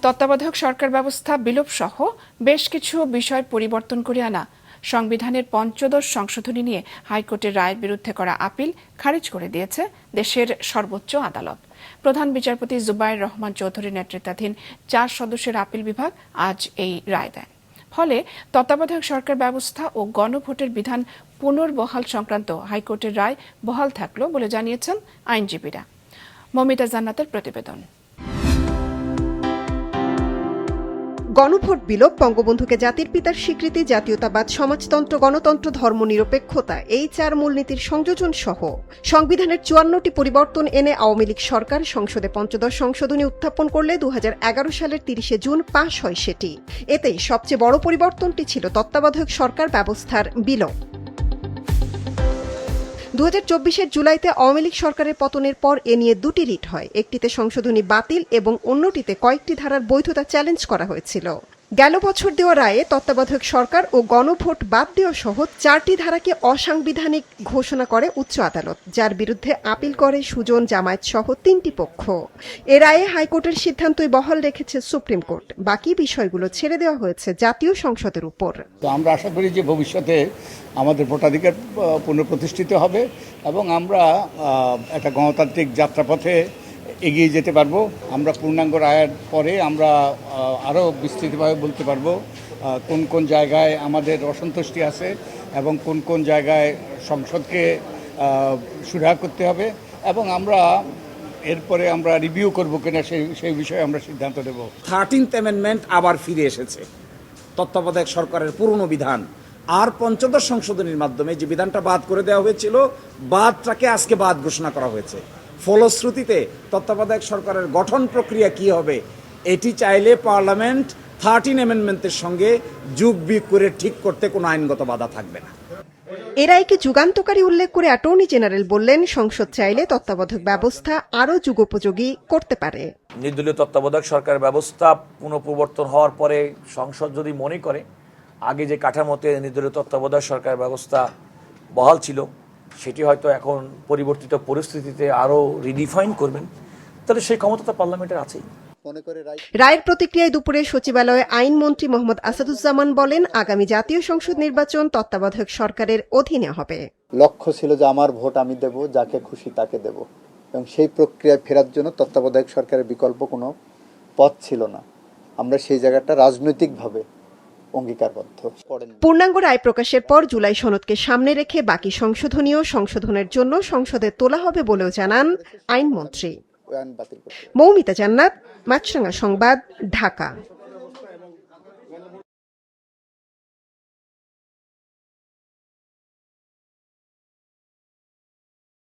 তত্ত্বাবধায়ক সরকার ব্যবস্থা বিলোপ সহ বেশ কিছু বিষয় পরিবর্তন করে আনা সংবিধানের পঞ্চদশ সংশোধনী নিয়ে হাইকোর্টের রায়ের বিরুদ্ধে করা আপিল খারিজ করে দিয়েছে দেশের সর্বোচ্চ আদালত। প্রধান বিচারপতি জুবায়ের রহমান চৌধুরী নেতৃত্বাধীন 4 সদস্যের আপিল বিভাগ আজ এই রায় দেন। ফলে তত্ত্বাবধায়ক সরকার ব্যবস্থা ও গণভোটের বিধান পুনর্বহাল সংক্রান্ত হাইকোর্টের রায় বহাল থাকলো বলে জানিয়েছেন আইনজীবীরা। মমিতা জান্নাতের প্রতিবেদন। গণভোট বিলোপ, বঙ্গবন্ধুকে জাতির পিতার স্বীকৃতি, জাতীয়তাবাদ, সমাজতন্ত্র, গণতন্ত্র, ধর্মনিরপেক্ষতা, এই 4 মূলনীতির সংযোজন সহ সংবিধানের 54টি পরিবর্তন এনে আওয়ামী লীগ সরকার সংসদে পঞ্চদশ সংশোধনী উত্থাপন করলে 2011 সালের 30 জুন পাশ হয় সেটি। এতে সবচেয়ে বড় পরিবর্তনটি ছিল তত্ত্বাবধায়ক সরকার ব্যবস্থার বিলোপ। 2024-এর জুলাইতে আওয়ামী লীগ সরকারের পতনের পর এ নিয়ে 2টি রিট হয়। একটিতে সংশোধনী বাতিল এবং অন্যটিতে কয়েকটি ধারার বৈধতা চ্যালেঞ্জ করা হয়েছিল। গেল বছর দেওয়া রায়ে তত্ত্বাবধায়ক সরকার ও গণভোট বাদ দেওয়া সহ 4টি ধারাকে অসাংবিধানিক ঘোষণা করে উচ্চ আদালত, যার বিরুদ্ধে আপিল করে সুজন, জামায়াত সহ 3টি পক্ষ। এ রায়ে হাইকোর্টের সিদ্ধান্তই বহাল রেখেছে সুপ্রিম কোর্ট। বাকি বিষয়গুলো ছেড়ে দেওয়া হয়েছে জাতীয় সংসদের উপর। আমরা আশা করি যে ভবিষ্যতে আমাদের ভোটাধিকার পুনঃপ্রতিষ্ঠিত হবে এবং আমরা একটা গণতান্ত্রিক যাত্রাপথে এগিয়ে যেতে পারবো। আমরা পূর্ণাঙ্গ রায়ের পরে আমরা আরও বিস্তৃতভাবে বলতে পারবো কোন কোন জায়গায় আমাদের অসন্তুষ্টি আছে এবং কোন কোন জায়গায় সংসদকে সুরাহা করতে হবে এবং আমরা এরপরে আমরা রিভিউ করবো কিনা সেই বিষয়ে আমরা সিদ্ধান্ত নেব। 13th অ্যামেন্ডমেন্ট আবার ফিরে এসেছে, তত্ত্বাবধায়ক সরকারের পুরনো বিধান আর পঞ্চদশ সংশোধনীর মাধ্যমে যে বিধানটা বাদ করে দেওয়া হয়েছিল, বাদটাকে আজকে বাদ ঘোষণা করা হয়েছে। ফলশ্রুতিতে তত্ত্বাবধায়ক সরকারের গঠন প্রক্রিয়া কি হবে এটি চাইলে পার্লামেন্ট 13 অ্যামেন্ডমেন্টের সঙ্গে যোগ বিয়োগ করে ঠিক করতে কোনো আইনগত বাধা থাকবে না। এ রায়কে যুগান্তকারী উল্লেখ করে অ্যাটর্নি জেনারেল বললেন, সংসদ চাইলে তত্ত্বাবধায়ক ব্যবস্থা আরও যুগোপযোগী করতে পারে। নির্দলীয় তত্ত্বাবধায়ক সরকার ব্যবস্থা পুনঃপ্রবর্তন হওয়ার পরে সংসদ যদি মনে করে আগে যে কাঠামোতে নির্দলীয় তত্ত্বাবধায়ক সরকার ব্যবস্থা বহাল ছিল সেটি হয়তো এখন পরিবর্তিত পরিস্থিতিতে আরও রিডিফাইন করবেন, তাহলে সেই ক্ষমতা তো পার্লামেন্টের আছেই। রায়ের প্রতিক্রিয়ায় দুপুরে সচিবালয়ে আইনমন্ত্রী মোহাম্মদ আসাদুজ্জামান বলেন, আগামী জাতীয় সংসদ নির্বাচন তত্ত্বাবধায়ক সরকারের অধীনে হবে। লক্ষ্য ছিল যে আমার ভোট আমি দেব, যাকে খুশি তাকে দেব, এবং সেই প্রক্রিয়ায় ফেরার জন্য তত্ত্বাবধায়ক সরকারের বিকল্প কোনো পথ ছিল না। আমরা সেই জায়গাটা রাজনৈতিকভাবে অঙ্গীকারবদ্ধ। পূর্ণাঙ্গ রায় প্রকাশের পর জুলাই সনদকে সামনে রেখে বাকি সংশোধনীয় সংশোধনের জন্য সংসদে তোলা হবে বলেও জানান আইনমন্ত্রী। মৌমিতা জান্নাত, মাছরাঙা সংবাদ, ঢাকা।